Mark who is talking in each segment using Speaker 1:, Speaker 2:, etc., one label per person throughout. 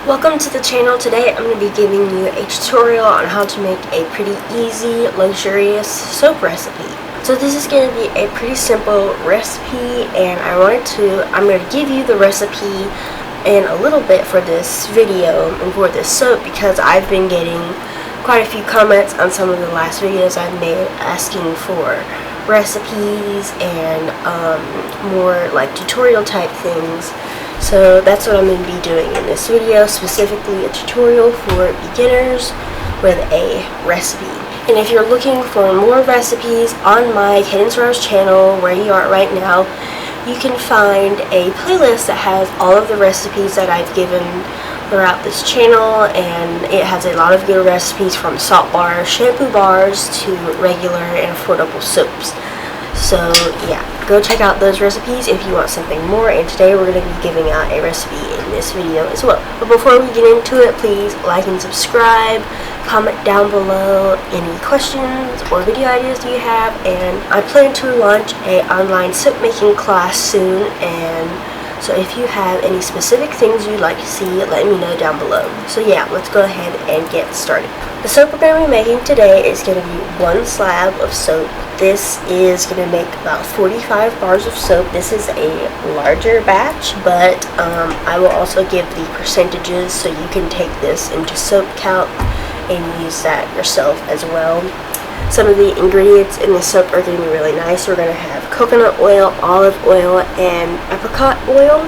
Speaker 1: Welcome to the channel. Today I'm going to be giving you a tutorial on how to make a pretty easy, luxurious soap recipe. So this is going to be a pretty simple recipe, and I'm going to give you the recipe in a little bit for this video and for this soap, because I've been getting quite a few comments on some of the last videos I've made asking for recipes and more like tutorial type things. So that's what I'm going to be doing in this video, specifically a tutorial for beginners with a recipe. And if you're looking for more recipes on my Cadence Rose channel, where you are right now, you can find a playlist that has all of the recipes that I've given throughout this channel, and it has a lot of good recipes from salt bars, shampoo bars, to regular and affordable soaps. So yeah, go check out those recipes if you want something more, and today we're going to be giving out a recipe in this video as well. But before we get into it, please like and subscribe, comment down below any questions or video ideas you have, and I plan to launch an online soap making class soon, and so if you have any specific things you'd like to see, let me know down below. So yeah, let's go ahead and get started. The soap we're going to be making today is going to be one slab of soap. This is going to make about 45 bars of soap. This is a larger batch, but I will also give the percentages so you can take this into Soap Calc and use that yourself as well. Some of the ingredients in the soap are going to be really nice. We're going to have coconut oil, olive oil, and apricot oil,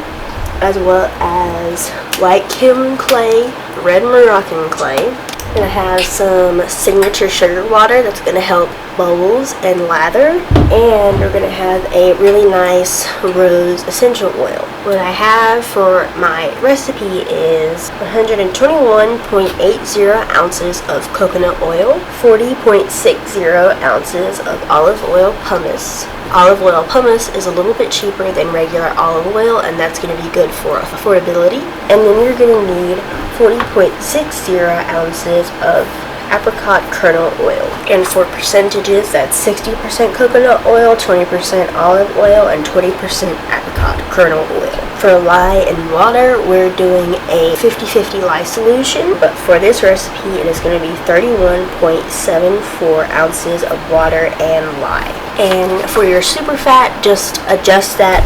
Speaker 1: as well as white kaolin clay, red Moroccan clay. We're going to have some signature sugar water that's going to help bubbles and lather, and we're going to have a really nice rose essential oil. What I have for my recipe is 121.80 ounces of coconut oil, 40.60 ounces of olive oil pumice. Olive oil pumice is a little bit cheaper than regular olive oil, and that's going to be good for affordability. And then you're going to need 40.60 ounces of apricot kernel oil. And for percentages, that's 60% coconut oil, 20% olive oil, and 20% apricot kernel oil. For lye and water, we're doing a 50-50 lye solution, but for this recipe, it is going to be 31.74 ounces of water and lye. And for your super fat, just adjust that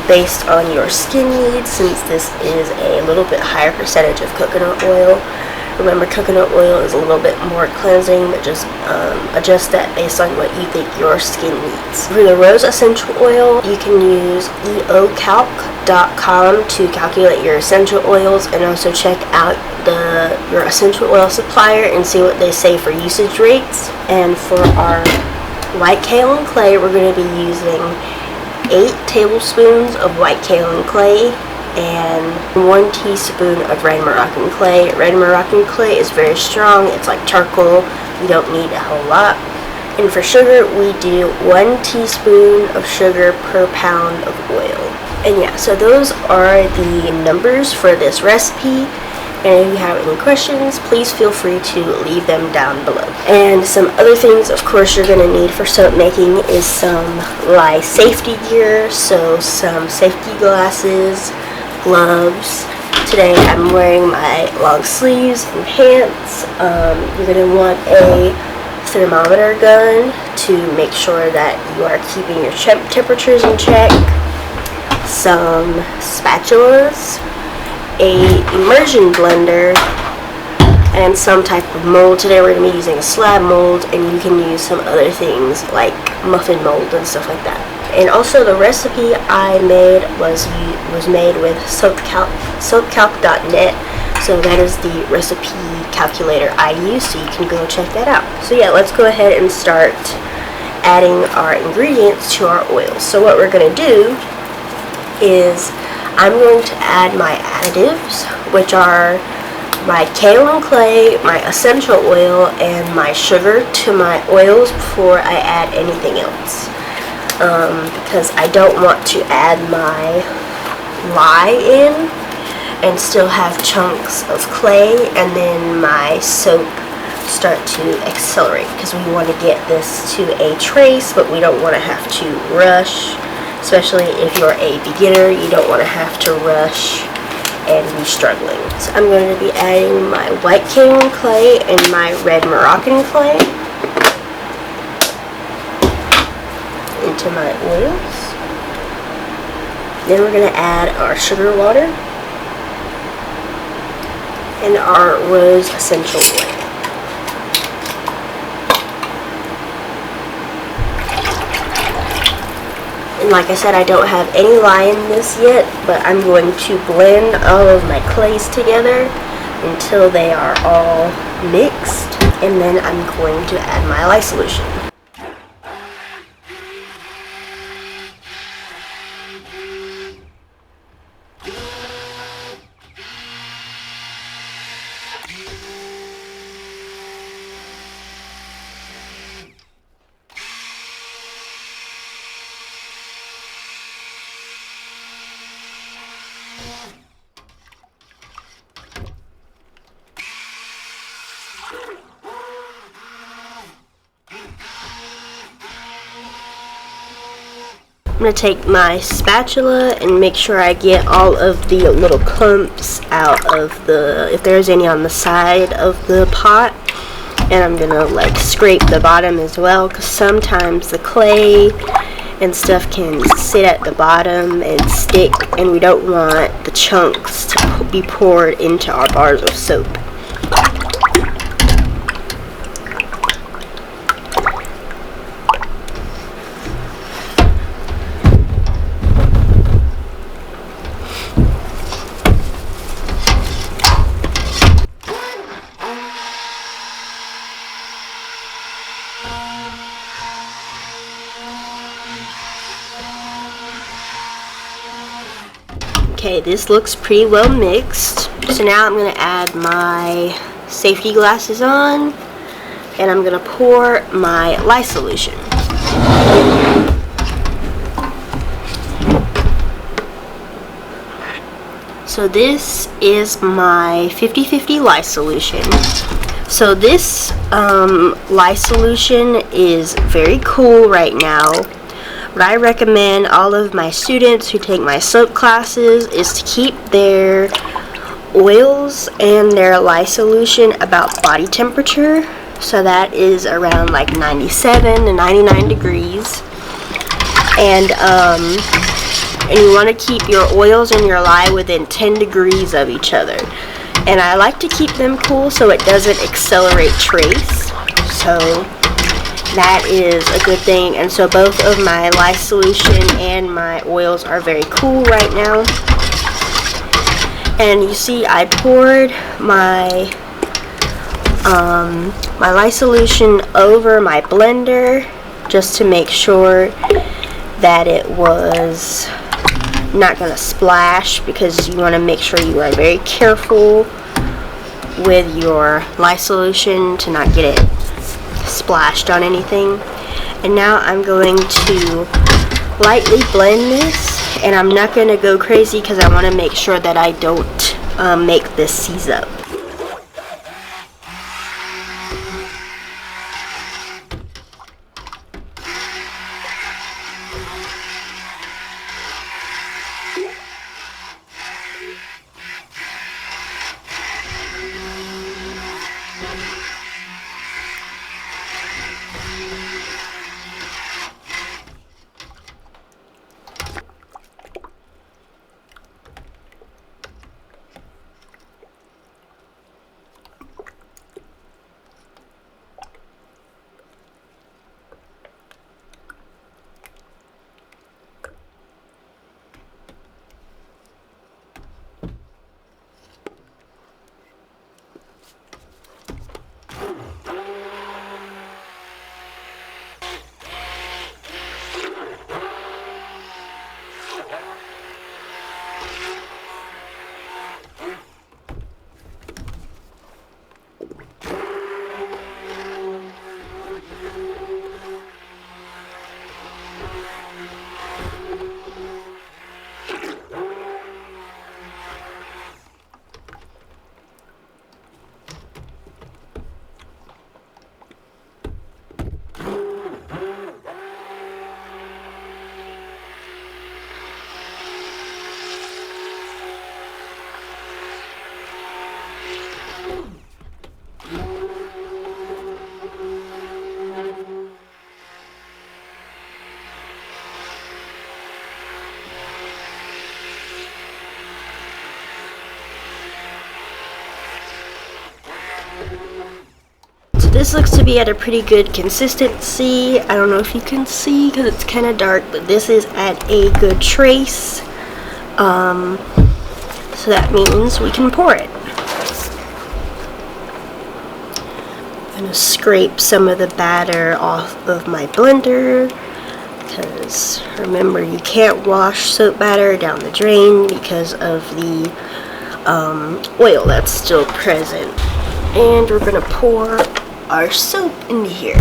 Speaker 1: based on your skin needs, since this is a little bit higher percentage of coconut oil. Remember, coconut oil is a little bit more cleansing, but just adjust that based on what you think your skin needs. For the rose essential oil, you can use eocalc.com to calculate your essential oils, and also check out your essential oil supplier and see what they say for usage rates. And for our white kaolin clay, we're going to be using 8 tablespoons of white kaolin clay and 1 teaspoon of red Moroccan clay. Red Moroccan clay is very strong. It's like charcoal. You don't need a whole lot. And for sugar, we do 1 teaspoon of sugar per pound of oil. And yeah, so those are the numbers for this recipe. And if you have any questions, please feel free to leave them down below. And some other things, of course, you're going to need for soap making is some lye safety gear. So some safety glasses, gloves. Today I'm wearing my long sleeves and pants. You're going to want a thermometer gun to make sure that you are keeping your temperatures in check. Some spatulas, a immersion blender, and some type of mold. Today we're going to be using a slab mold, and you can use some other things like muffin mold and stuff like that. And also, the recipe I made was made with soapcalc.net, so that is the recipe calculator I use, so you can go check that out. So yeah, let's go ahead and start adding our ingredients to our oil. So what we're going to do is I'm going to add my additives, which are my kaolin clay, my essential oil, and my sugar to my oils before I add anything else. Because I don't want to add my lye in and still have chunks of clay and then my soap start to accelerate, because we want to get this to a trace, but we don't want to have to rush, especially if you're a beginner. You don't want to have to rush and be struggling. So I'm going to be adding my white Cadence clay and my red Moroccan clay into my oils. Then we're going to add our sugar water and our rose essential oil. And like I said, I don't have any lye in this yet, but I'm going to blend all of my clays together until they are all mixed, and then I'm going to add my lye solution. I'm going to take my spatula and make sure I get all of the little clumps out of if there's any on the side of the pot. And I'm going to like scrape the bottom as well, because sometimes the clay and stuff can sit at the bottom and stick, and we don't want the chunks to be poured into our bars of soap. Okay, this looks pretty well mixed. So now I'm going to add my safety glasses on, and I'm going to pour my lye solution. So this is my 50-50 lye solution. So this lye solution is very cool right now. What I recommend all of my students who take my soap classes is to keep their oils and their lye solution about body temperature. So that is around like 97 to 99 degrees. And you want to keep your oils and your lye within 10 degrees of each other. And I like to keep them cool so it doesn't accelerate trace. So that is a good thing. And so both of my lye solution and my oils are very cool right now. And you see I poured my my lye solution over my blender just to make sure that it was not going to splash, because you want to make sure you are very careful with your lye solution to not get it splashed on anything. And now I'm going to lightly blend this, and I'm not going to go crazy because I want to make sure that I don't make this seize up. This looks to be at a pretty good consistency. I don't know if you can see because it's kind of dark, but this is at a good trace. So that means we can pour it. I'm going to scrape some of the batter off of my blender because remember, you can't wash soap batter down the drain because of the oil that's still present. And we're going to pour our soap into here.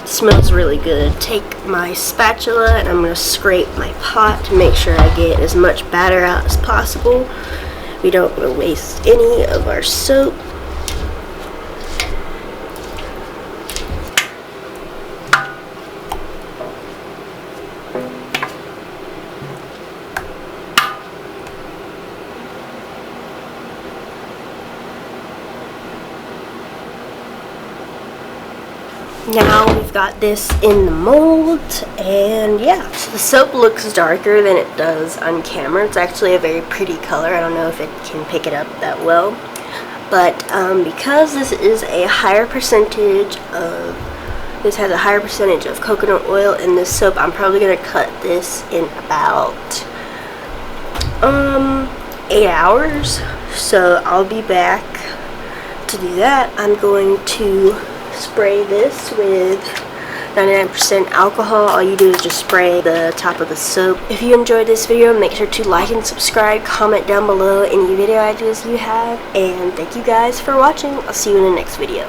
Speaker 1: Smells really good. Take my spatula and I'm going to scrape my pot to make sure I get as much batter out as possible. We don't want to waste any of our soap. Now we've got this in the mold, and yeah, so the soap looks darker than it does on camera. It's actually a very pretty color. I don't know if it can pick it up that well, but because this has a higher percentage of coconut oil in this soap, I'm probably gonna cut this in about 8 hours. So I'll be back to do that. I'm going to spray this with 99% alcohol. All you do is just spray the top of the soap. If you enjoyed this video, make sure to like and subscribe, comment down below any video ideas you have, and thank you guys for watching. I'll see you in the next video.